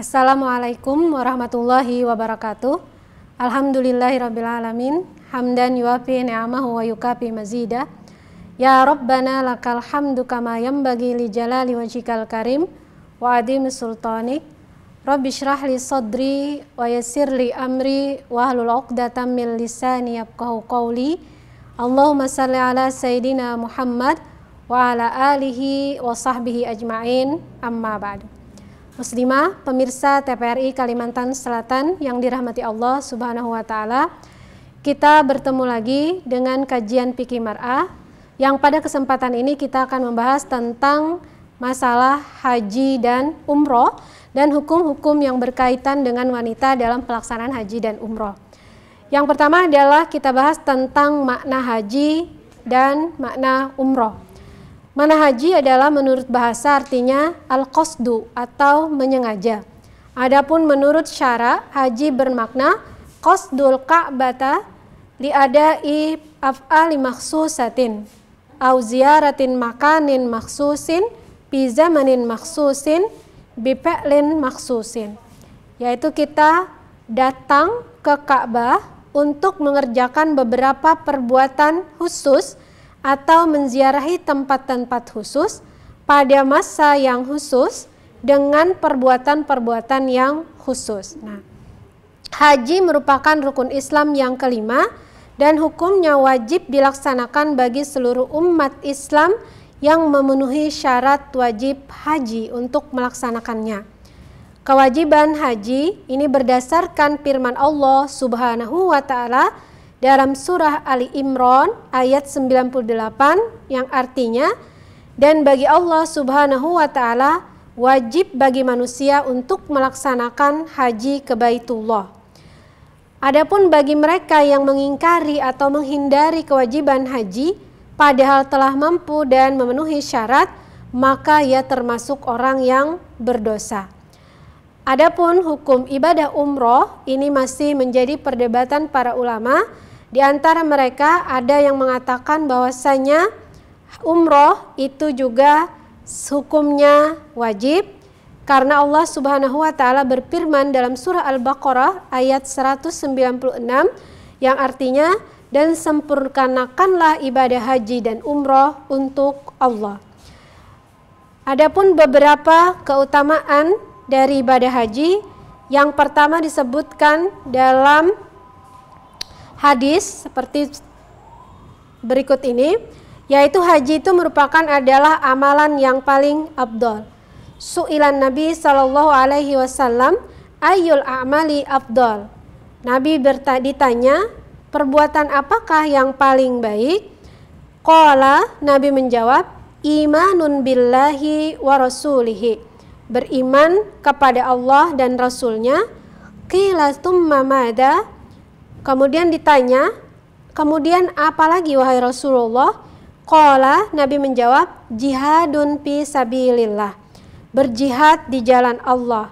Assalamualaikum warahmatullahi wabarakatuh. Alhamdulillahirrabbilalamin. Hamdan yuafi ni'amahu wa yukafi mazida. Ya Rabbana lakal hamdu kama yanbaghi li jalali wajhikal karim wa adimi sultanik. Rabbi shrah li sadri wa yassir li amri wa hlul 'uqdatam min lisani yafqahu qawli. Allahumma salli ala sayyidina Muhammad wa ala alihi wa sahbihi ajma'in. Amma ba'du. Muslimah, pemirsa TPRI Kalimantan Selatan yang dirahmati Allah Subhanahu wa Ta'ala, kita bertemu lagi dengan kajian Fikih Mar'ah yang pada kesempatan ini kita akan membahas tentang masalah haji dan umroh dan hukum-hukum yang berkaitan dengan wanita dalam pelaksanaan haji dan umroh. Yang pertama adalah kita bahas tentang makna haji dan makna umroh. Makna haji adalah menurut bahasa artinya al-qasdu atau menyengaja. Adapun menurut syara, haji bermakna qasdul ka'bata li'ada'i af'ali makhsusatin au ziyaratin makanin makhsusin bi zamanin makhsusin bi fi'lin makhsusin. Yaitu kita datang ke Ka'bah untuk mengerjakan beberapa perbuatan khusus atau menziarahi tempat-tempat khusus pada masa yang khusus dengan perbuatan-perbuatan yang khusus. Nah, haji merupakan rukun Islam yang kelima dan hukumnya wajib dilaksanakan bagi seluruh umat Islam yang memenuhi syarat wajib haji untuk melaksanakannya. Kewajiban haji ini berdasarkan firman Allah Subhanahu wa Ta'ala dalam surah Ali Imran ayat 98 yang artinya, dan bagi Allah Subhanahu wa Ta'ala wajib bagi manusia untuk melaksanakan haji ke Baitullah. Adapun bagi mereka yang mengingkari atau menghindari kewajiban haji padahal telah mampu dan memenuhi syarat, maka ia termasuk orang yang berdosa. Adapun hukum ibadah umroh ini masih menjadi perdebatan para ulama. Di antara mereka ada yang mengatakan bahwasanya umroh itu juga hukumnya wajib karena Allah Subhanahu wa Ta'ala berfirman dalam surah Al-Baqarah ayat 196 yang artinya, dan sempurnakanlah ibadah haji dan umroh untuk Allah. Adapun beberapa keutamaan dari ibadah haji, yang pertama disebutkan dalam hadis seperti berikut ini, yaitu haji itu merupakan adalah amalan yang paling afdal. Su'ilan Nabi sallallahu alaihi wasallam ayyul a'mali afdal. Nabi ditanya, perbuatan apakah yang paling baik? Qala, Nabi menjawab, imanun billahi wa rasulihi. Beriman kepada Allah dan Rasulnya. Qila tsumma madza? Kemudian ditanya, kemudian apa lagi wahai Rasulullah? Qala, Nabi menjawab, jihadun fi sabilillah, berjihad di jalan Allah.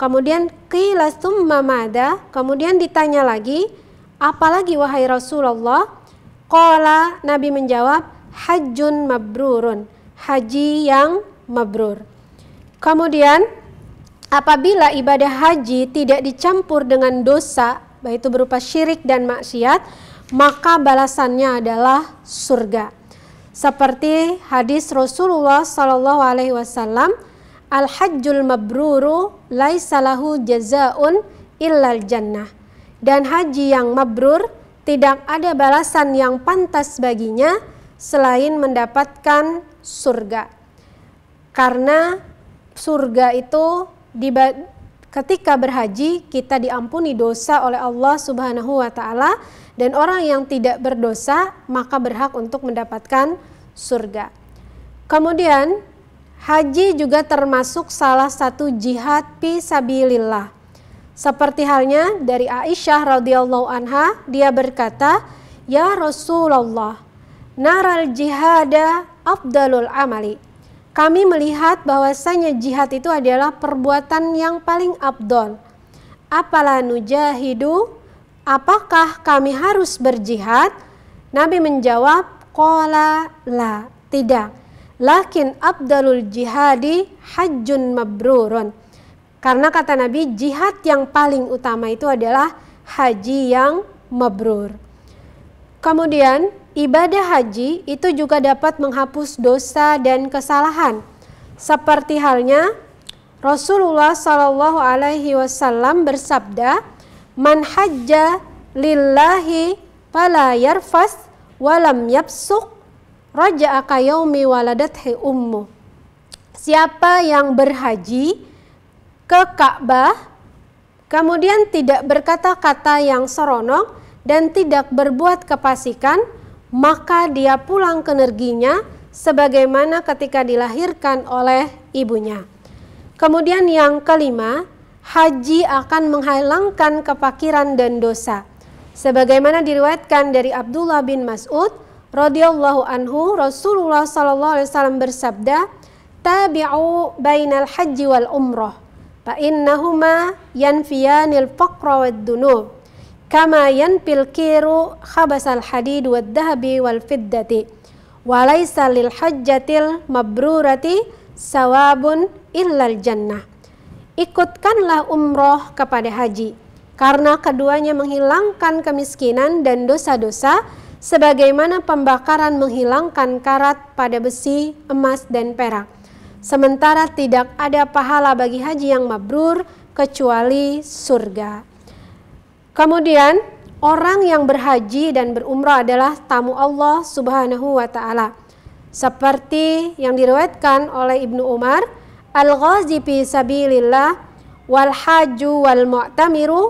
Kemudian qila tsumma madza? Kemudian ditanya lagi, apa lagi wahai Rasulullah? Qala, Nabi menjawab, hajjun mabrurun, haji yang mabrur. Kemudian apabila ibadah haji tidak dicampur dengan dosa, baik itu berupa syirik dan maksiat, maka balasannya adalah surga. Seperti hadis Rasulullah sallallahu alaihi wasallam, al-hajjul mabruru laisa lahu jazaa'un illal jannah. Dan haji yang mabrur tidak ada balasan yang pantas baginya selain mendapatkan surga. Karena surga itu ketika berhaji kita diampuni dosa oleh Allah Subhanahu wa Ta'ala, dan orang yang tidak berdosa maka berhak untuk mendapatkan surga. Kemudian haji juga termasuk salah satu jihad fi sabilillah. Seperti halnya dari Aisyah radhiyallahu anha, dia berkata, ya Rasulullah, naral jihada afdalul amali. Kami melihat bahwasanya jihad itu adalah perbuatan yang paling afdal. Apala nujahidu? Apakah kami harus berjihad? Nabi menjawab, qala la, tidak. Lakin afdalul jihadi hajjun mabrurun. Karena kata Nabi, jihad yang paling utama itu adalah haji yang mabrur. Kemudian ibadah haji itu juga dapat menghapus dosa dan kesalahan. Seperti halnya Rasulullah Shallallahu Alaihi Wasallam bersabda, "Man hajja lillahi fala yarfas walam yapsuk raja'a ka yaumi waladathi ummu." Siapa yang berhaji ke Ka'bah kemudian tidak berkata-kata yang seronok dan tidak berbuat kefasikan, maka dia pulang ke negerinya sebagaimana ketika dilahirkan oleh ibunya. Kemudian yang kelima, haji akan menghilangkan kefakiran dan dosa. Sebagaimana diriwayatkan dari Abdullah bin Mas'ud radhiyallahu anhu, Rasulullah sallallahu alaihi wasallam bersabda, "Tabi'u bainal haji wal umrah, fa innahuma yanfiyanil faqra wad dunub, kama yanfil kiru khabasal hadid wad dhahabi wal fiddati, wa laysa lil hajjatil mabrurati sawabun illal jannah." Ikutkanlah umroh kepada haji, karena keduanya menghilangkan kemiskinan dan dosa-dosa, sebagaimana pembakaran menghilangkan karat pada besi, emas, dan perak. Sementara tidak ada pahala bagi haji yang mabrur kecuali surga. Kemudian orang yang berhaji dan berumrah adalah tamu Allah Subhanahu wa ta'ala. Seperti yang diriwayatkan oleh Ibnu Umar, al-ghazi fi sabilillah wal haju wal mu'tamiru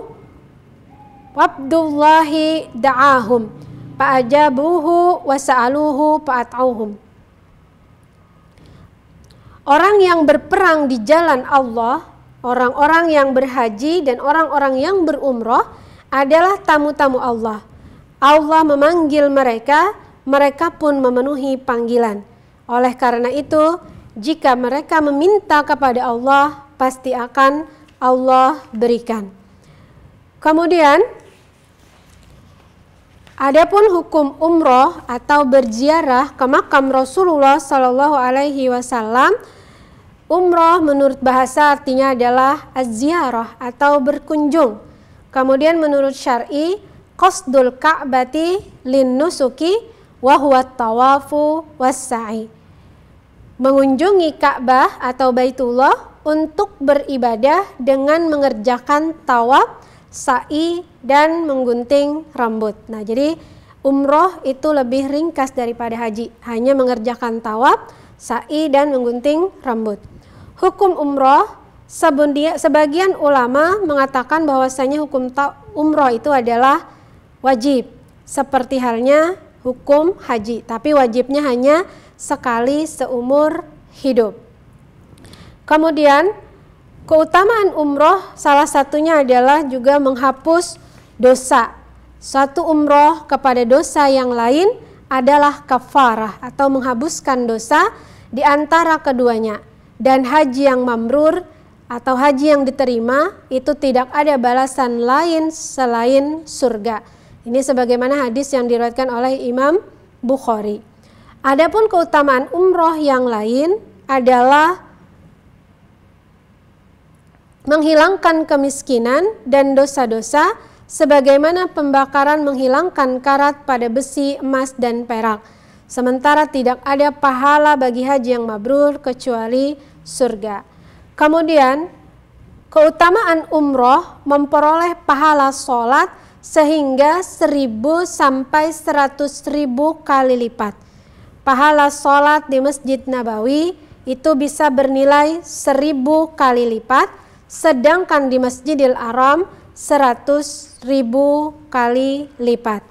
wabdullahi da'ahum fa'ajabuhu wa sa'aluhu fa'at'uhum. Orang yang berperang di jalan Allah, orang-orang yang berhaji dan orang-orang yang berumrah adalah tamu-tamu Allah. Allah memanggil mereka, mereka pun memenuhi panggilan. Oleh karena itu, jika mereka meminta kepada Allah, pasti akan Allah berikan. Kemudian, adapun hukum umroh atau berziarah ke makam Rasulullah Sallallahu Alaihi Wasallam, umroh menurut bahasa artinya adalah az-ziarah atau berkunjung. Kemudian menurut syar'i, qasdul ka'bati lin nusuki wa huwa tawafu was-sa'i. Mengunjungi Ka'bah atau Baitullah untuk beribadah dengan mengerjakan tawaf, sa'i, dan menggunting rambut. Nah, jadi umroh itu lebih ringkas daripada haji, hanya mengerjakan tawaf, sa'i, dan menggunting rambut. Hukum umroh, sebagian ulama mengatakan bahwasanya hukum umroh itu adalah wajib, seperti halnya hukum haji, tapi wajibnya hanya sekali seumur hidup. Kemudian keutamaan umroh salah satunya adalah juga menghapus dosa. Suatu umroh kepada dosa yang lain adalah kafarah atau menghapuskan dosa di antara keduanya. Dan haji yang mabrur atau haji yang diterima itu tidak ada balasan lain selain surga. Ini sebagaimana hadis yang diriwayatkan oleh Imam Bukhari. Adapun keutamaan umroh yang lain adalah menghilangkan kemiskinan dan dosa-dosa, sebagaimana pembakaran menghilangkan karat pada besi, emas, dan perak. Sementara tidak ada pahala bagi haji yang mabrur kecuali surga. Kemudian keutamaan umroh memperoleh pahala sholat sehingga 1000 sampai 100.000 kali lipat. Pahala sholat di Masjid Nabawi itu bisa bernilai 1000 kali lipat, sedangkan di Masjidil Haram 100.000 kali lipat.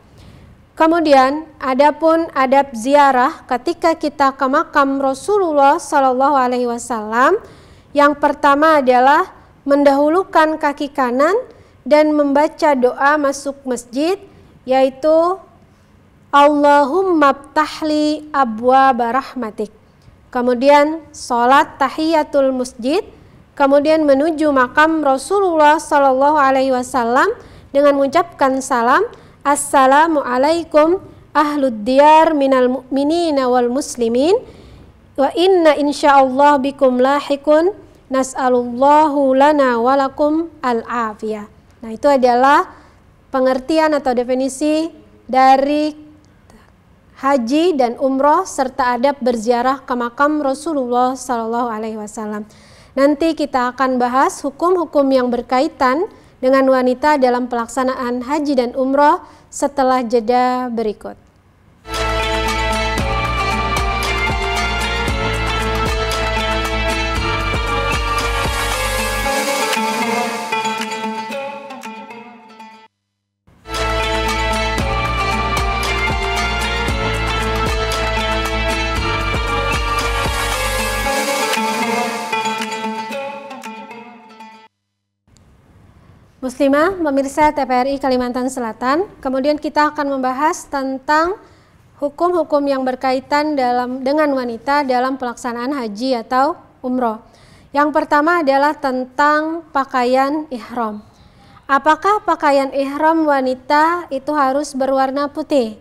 Kemudian adapun adab ziarah ketika kita ke makam Rasulullah Sallallahu Alaihi Wasallam, yang pertama adalah mendahulukan kaki kanan dan membaca doa masuk masjid, yaitu Allahumma ftahli abwaaba rahmatik. Kemudian sholat tahiyatul masjid, kemudian menuju makam Rasulullah Sallallahu Alaihi Wasallam dengan mengucapkan salam, Assalamualaikum ahlud diyar minal mu'minina wal muslimin wa inna insyaallah bikum lahikun nas'alullahu lana walakum al-afiyah. Nah, itu adalah pengertian atau definisi dari haji dan umroh serta adab berziarah ke makam Rasulullah Sallallahu Alaihi Wasallam. Nanti kita akan bahas hukum-hukum yang berkaitan dengan wanita dalam pelaksanaan haji dan umroh setelah jeda berikut. Muslimah, pemirsa TVRI Kalimantan Selatan, kemudian kita akan membahas tentang hukum-hukum yang berkaitan dengan wanita dalam pelaksanaan haji atau umroh. Yang pertama adalah tentang pakaian ihram. Apakah pakaian ihram wanita itu harus berwarna putih?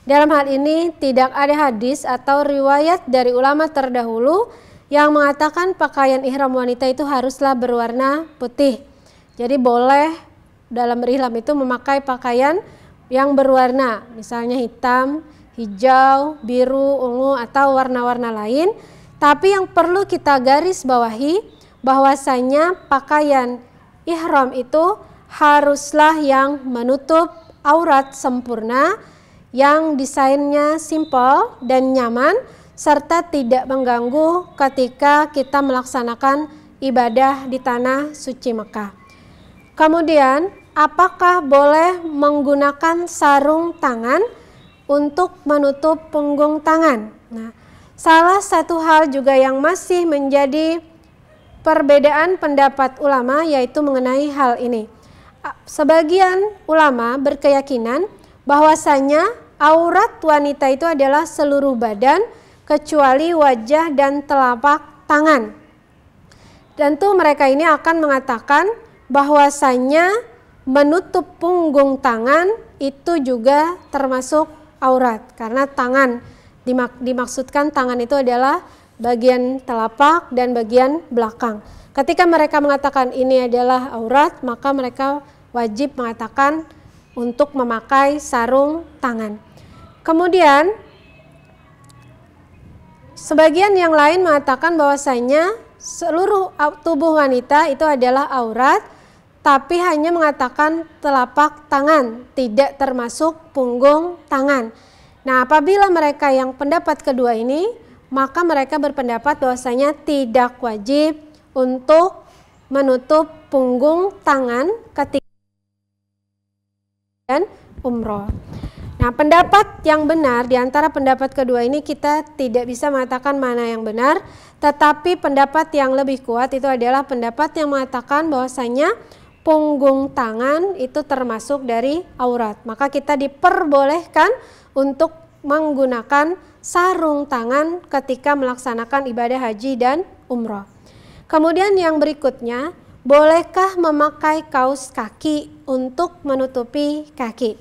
Dalam hal ini tidak ada hadis atau riwayat dari ulama terdahulu yang mengatakan pakaian ihram wanita itu haruslah berwarna putih. Jadi boleh dalam berihram itu memakai pakaian yang berwarna, misalnya hitam, hijau, biru, ungu, atau warna-warna lain. Tapi yang perlu kita garis bawahi bahwasanya pakaian ihram itu haruslah yang menutup aurat sempurna, yang desainnya simpel dan nyaman, serta tidak mengganggu ketika kita melaksanakan ibadah di tanah suci Mekah. Kemudian, apakah boleh menggunakan sarung tangan untuk menutup punggung tangan? Nah, salah satu hal juga yang masih menjadi perbedaan pendapat ulama yaitu mengenai hal ini. Sebagian ulama berkeyakinan bahwasanya aurat wanita itu adalah seluruh badan kecuali wajah dan telapak tangan. Tentu mereka ini akan mengatakan bahwasanya menutup punggung tangan itu juga termasuk aurat, karena tangan dimaksudkan tangan itu adalah bagian telapak dan bagian belakang. Ketika mereka mengatakan ini adalah aurat, maka mereka wajib mengatakan untuk memakai sarung tangan. Kemudian sebagian yang lain mengatakan bahwasanya seluruh tubuh wanita itu adalah aurat, tapi hanya mengatakan telapak tangan, tidak termasuk punggung tangan. Nah, apabila mereka yang pendapat kedua ini, maka mereka berpendapat bahwasanya tidak wajib untuk menutup punggung tangan ketika dan umroh. Nah, pendapat yang benar di antara pendapat kedua ini kita tidak bisa mengatakan mana yang benar, tetapi pendapat yang lebih kuat itu adalah pendapat yang mengatakan bahwasanya punggung tangan itu termasuk dari aurat. Maka kita diperbolehkan untuk menggunakan sarung tangan ketika melaksanakan ibadah haji dan umroh. Kemudian yang berikutnya, bolehkah memakai kaos kaki untuk menutupi kaki?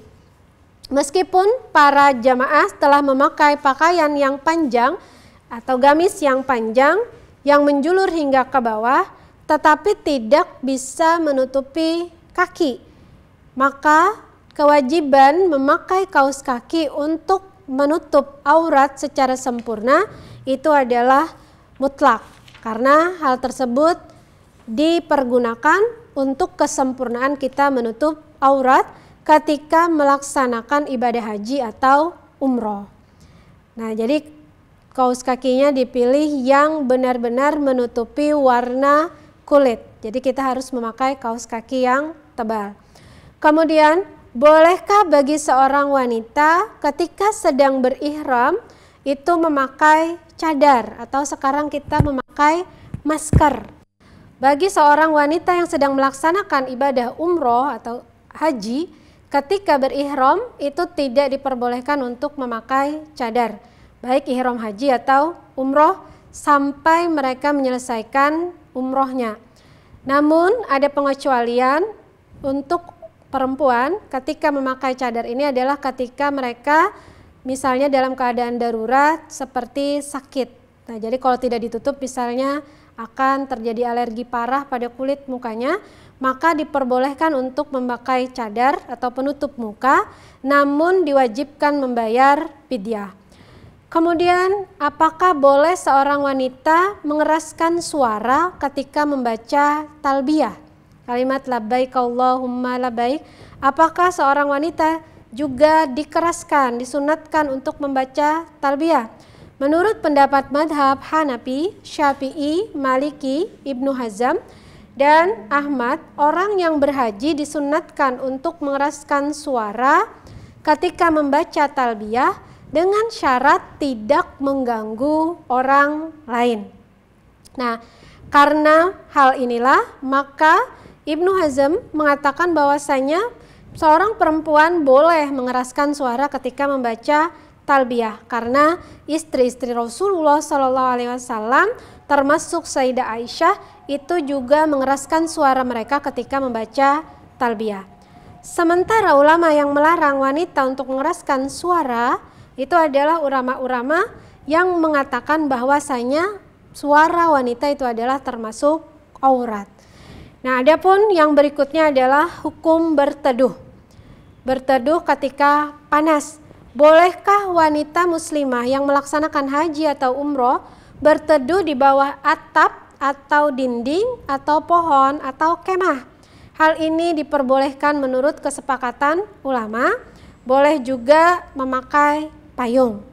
Meskipun para jamaah telah memakai pakaian yang panjang atau gamis yang panjang yang menjulur hingga ke bawah, tetapi tidak bisa menutupi kaki, maka kewajiban memakai kaos kaki untuk menutup aurat secara sempurna itu adalah mutlak, karena hal tersebut dipergunakan untuk kesempurnaan kita menutup aurat ketika melaksanakan ibadah haji atau umroh. Nah, jadi kaos kakinya dipilih yang benar-benar menutupi warna kulit. Jadi kita harus memakai kaos kaki yang tebal. Kemudian, bolehkah bagi seorang wanita ketika sedang berihram itu memakai cadar atau sekarang kita memakai masker? Bagi seorang wanita yang sedang melaksanakan ibadah umroh atau haji, ketika berihram itu tidak diperbolehkan untuk memakai cadar, baik ihram haji atau umroh sampai mereka menyelesaikan umrohnya. Namun ada pengecualian untuk perempuan ketika memakai cadar ini adalah ketika mereka misalnya dalam keadaan darurat seperti sakit. Nah, jadi kalau tidak ditutup misalnya akan terjadi alergi parah pada kulit mukanya, maka diperbolehkan untuk memakai cadar atau penutup muka, namun diwajibkan membayar fidyah. Kemudian, apakah boleh seorang wanita mengeraskan suara ketika membaca talbiyah? Kalimat labbaik Allahumma labbaik. Apakah seorang wanita juga dikeraskan, disunatkan untuk membaca talbiyah? Menurut pendapat madhab Hanafi, Syafi'i, Maliki, Ibnu Hazm, dan Ahmad, orang yang berhaji disunatkan untuk mengeraskan suara ketika membaca talbiyah dengan syarat tidak mengganggu orang lain. Nah, karena hal inilah maka Ibnu Hazm mengatakan bahwasanya seorang perempuan boleh mengeraskan suara ketika membaca talbiyah karena istri-istri Rasulullah SAW termasuk Sayyidah Aisyah itu juga mengeraskan suara mereka ketika membaca talbiyah. Sementara ulama yang melarang wanita untuk mengeraskan suara itu adalah ulama-ulama yang mengatakan bahwasanya suara wanita itu adalah termasuk aurat. Nah, adapun yang berikutnya adalah hukum berteduh. Berteduh ketika panas. Bolehkah wanita muslimah yang melaksanakan haji atau umroh berteduh di bawah atap atau dinding atau pohon atau kemah? Hal ini diperbolehkan menurut kesepakatan ulama. Boleh juga memakai payung.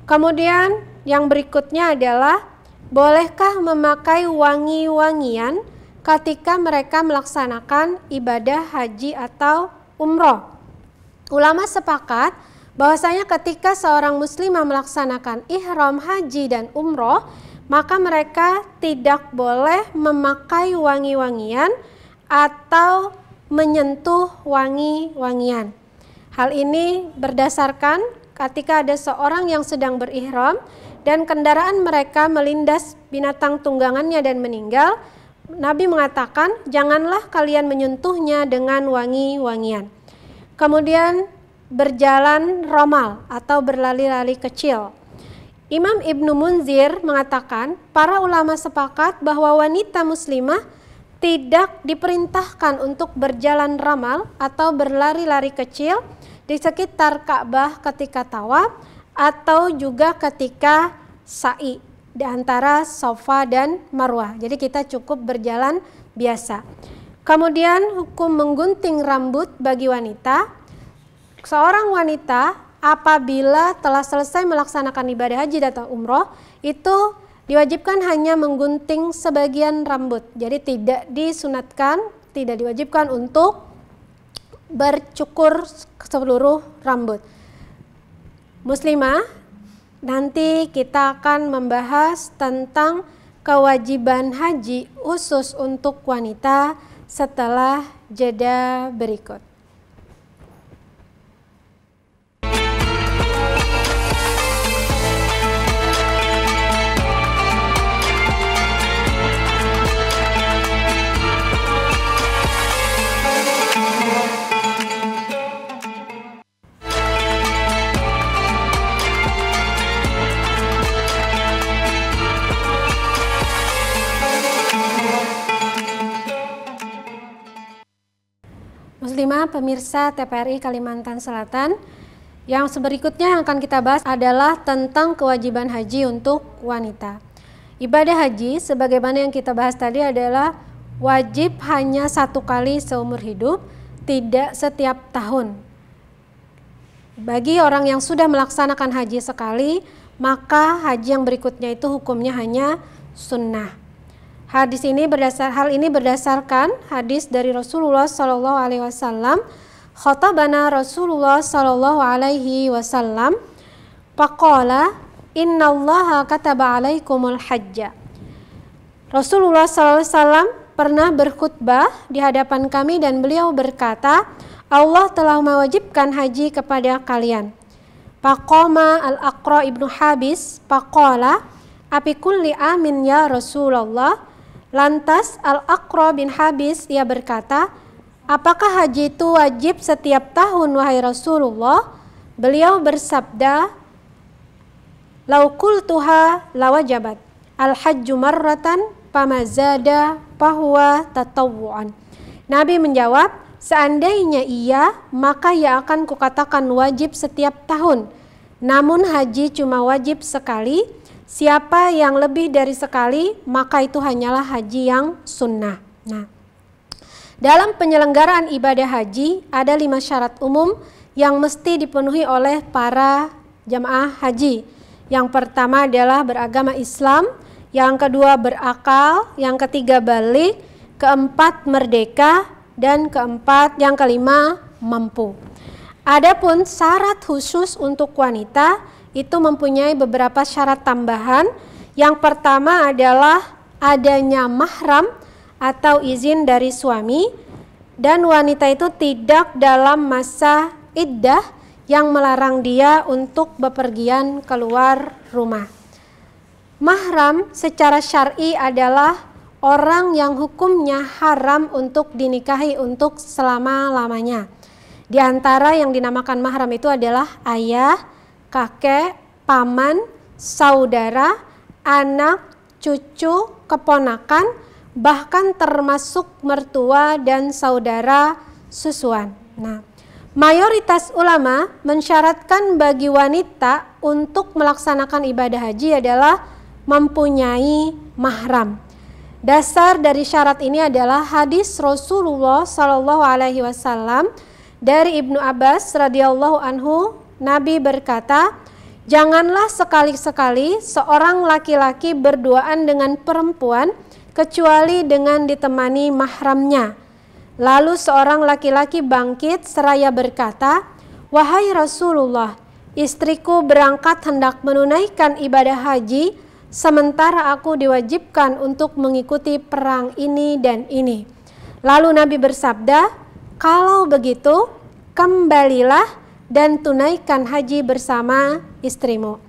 Kemudian yang berikutnya adalah bolehkah memakai wangi-wangian ketika mereka melaksanakan ibadah haji atau umroh? Ulama sepakat bahwasanya ketika seorang muslimah melaksanakan ihram haji dan umroh, maka mereka tidak boleh memakai wangi-wangian atau menyentuh wangi-wangian. Hal ini berdasarkan ketika ada seorang yang sedang berihram dan kendaraan mereka melindas binatang tunggangannya dan meninggal, Nabi mengatakan, janganlah kalian menyentuhnya dengan wangi-wangian. Kemudian berjalan romal atau berlari-lari kecil. Imam Ibnu Munzir mengatakan, para ulama sepakat bahwa wanita muslimah tidak diperintahkan untuk berjalan ramal atau berlari-lari kecil di sekitar Ka'bah ketika tawaf atau juga ketika sa'i di antara Safa dan Marwah. Jadi kita cukup berjalan biasa. Kemudian hukum menggunting rambut bagi wanita. Seorang wanita apabila telah selesai melaksanakan ibadah haji atau umroh itu diwajibkan hanya menggunting sebagian rambut. Jadi tidak disunatkan, tidak diwajibkan untuk bercukur seluruh rambut. Muslimah, nanti kita akan membahas tentang kewajiban haji khusus untuk wanita setelah jeda berikut. Muslimah pemirsa TPRI Kalimantan Selatan, yang berikutnya yang akan kita bahas adalah tentang kewajiban haji untuk wanita. Ibadah haji sebagaimana yang kita bahas tadi adalah wajib hanya satu kali seumur hidup, tidak setiap tahun. Bagi orang yang sudah melaksanakan haji sekali, maka haji yang berikutnya itu hukumnya hanya sunnah. Hal ini berdasarkan hadis dari Rasulullah Sallallahu Alaihi Wasallam. Khotabana Rasulullah Sallallahu Alaihi Wasallam, faqala innallaha kataba alaikumul hajja. Rasulullah Sallallahu Alaihi Wasallam pernah berkhutbah di hadapan kami dan beliau berkata, Allah telah mewajibkan haji kepada kalian. Faqama al-Aqra ibnu Habis faqala api kulli amin ya Rasulullah. Lantas Al-Aqra bin Habis ia berkata, apakah haji itu wajib setiap tahun wahai Rasulullah? Beliau bersabda, lau qultuha lawajabat al-hajju marratan famazada fahuwa tatawwu'an. Nabi menjawab, seandainya iya, maka ia akan kukatakan wajib setiap tahun. Namun haji cuma wajib sekali. Siapa yang lebih dari sekali, maka itu hanyalah haji yang sunnah. Nah, dalam penyelenggaraan ibadah haji ada 5 syarat umum yang mesti dipenuhi oleh para jamaah haji. Yang pertama adalah beragama Islam, yang kedua berakal, yang ketiga balik, keempat merdeka, dan yang kelima mampu. Adapun syarat khusus untuk wanita itu mempunyai beberapa syarat tambahan. Yang pertama adalah adanya mahram atau izin dari suami, dan wanita itu tidak dalam masa iddah yang melarang dia untuk bepergian keluar rumah. Mahram secara syar'i adalah orang yang hukumnya haram untuk dinikahi untuk selama-lamanya. Di antara yang dinamakan mahram itu adalah ayah, kakek, paman, saudara, anak, cucu, keponakan, bahkan termasuk mertua dan saudara susuan. Nah, mayoritas ulama mensyaratkan bagi wanita untuk melaksanakan ibadah haji adalah mempunyai mahram. Dasar dari syarat ini adalah hadis Rasulullah SAW dari Ibnu Abbas radhiyallahu anhu. Nabi berkata, janganlah sekali-sekali seorang laki-laki berduaan dengan perempuan kecuali dengan ditemani mahramnya. Lalu seorang laki-laki bangkit seraya berkata, wahai Rasulullah, istriku berangkat hendak menunaikan ibadah haji, sementara aku diwajibkan untuk mengikuti perang ini dan ini. Lalu Nabi bersabda, kalau begitu, kembalilah dan tunaikan haji bersama istrimu.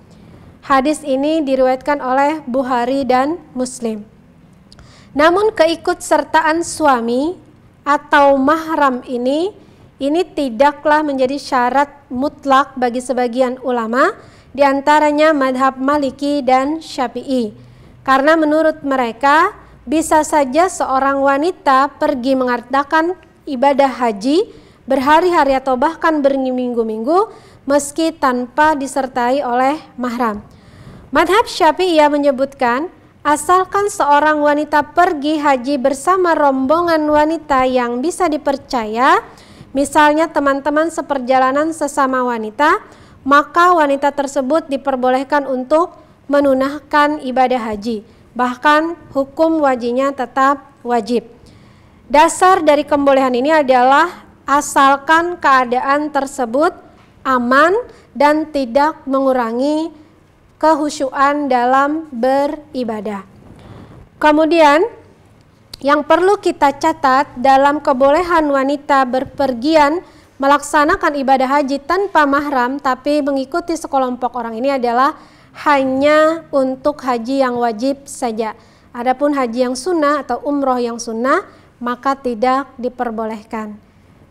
Hadis ini diriwayatkan oleh Bukhari dan Muslim. Namun keikutsertaan suami atau mahram ini tidaklah menjadi syarat mutlak bagi sebagian ulama, diantaranya madhab Maliki dan Syafi'i. Karena menurut mereka bisa saja seorang wanita pergi mengadakan ibadah haji berhari-hari atau bahkan berminggu-minggu meski tanpa disertai oleh mahram. Madhab Syafi'iyah menyebutkan, asalkan seorang wanita pergi haji bersama rombongan wanita yang bisa dipercaya, misalnya teman-teman seperjalanan sesama wanita, maka wanita tersebut diperbolehkan untuk menunaikan ibadah haji. Bahkan hukum wajibnya tetap wajib. Dasar dari kebolehan ini adalah asalkan keadaan tersebut aman dan tidak mengurangi kehusyuan dalam beribadah. Kemudian yang perlu kita catat dalam kebolehan wanita berpergian melaksanakan ibadah haji tanpa mahram tapi mengikuti sekelompok orang ini adalah hanya untuk haji yang wajib saja. Adapun haji yang sunnah atau umroh yang sunnah maka tidak diperbolehkan.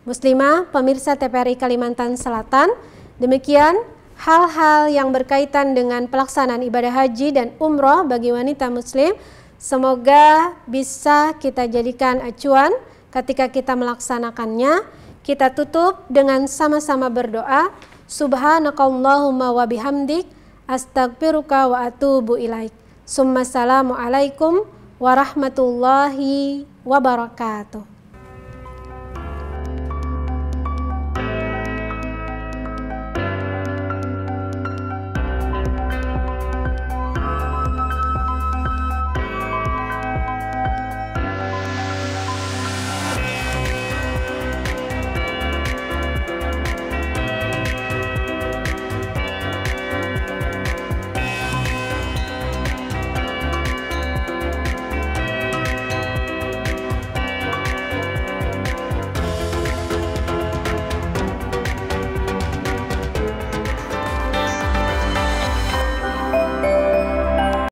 Muslimah, pemirsa TVRI Kalimantan Selatan, demikian hal-hal yang berkaitan dengan pelaksanaan ibadah haji dan umroh bagi wanita muslim. Semoga bisa kita jadikan acuan ketika kita melaksanakannya. Kita tutup dengan sama-sama berdoa. Subhanakallahumma wa bihamdik, astaghfiruka wa atubu ilaik. Assalamualaikum warahmatullahi wabarakatuh.